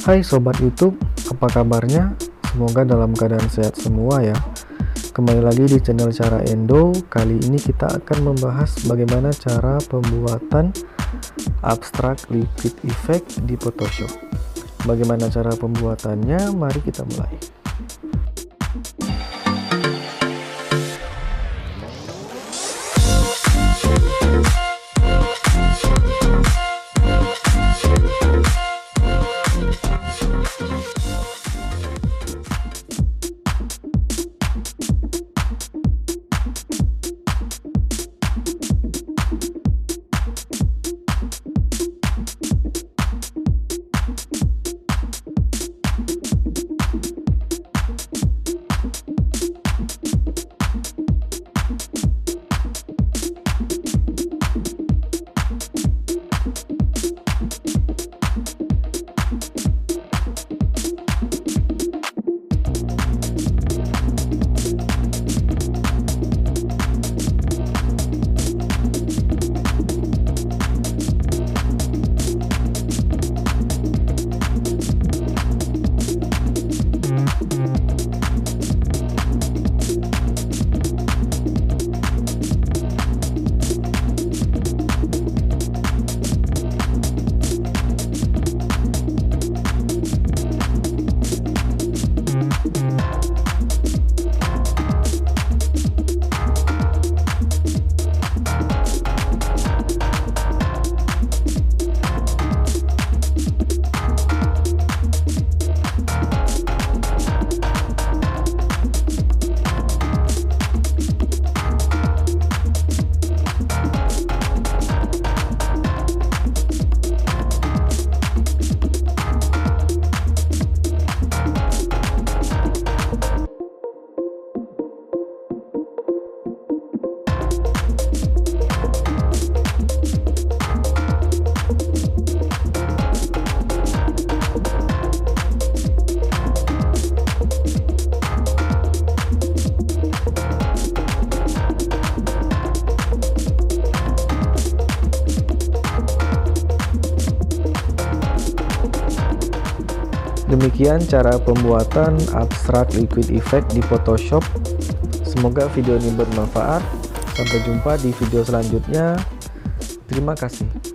Hai sobat YouTube, apa kabarnya? Semoga dalam keadaan sehat semua ya. Kembali lagi di channel Cara Endo. Kali ini kita akan membahas bagaimana cara pembuatan abstrak liquid effect di Photoshop. Bagaimana cara pembuatannya? Mari kita mulai. Demikian cara pembuatan abstrak liquid effect di Photoshop. Semoga video ini bermanfaat. Sampai jumpa di video selanjutnya. Terima kasih.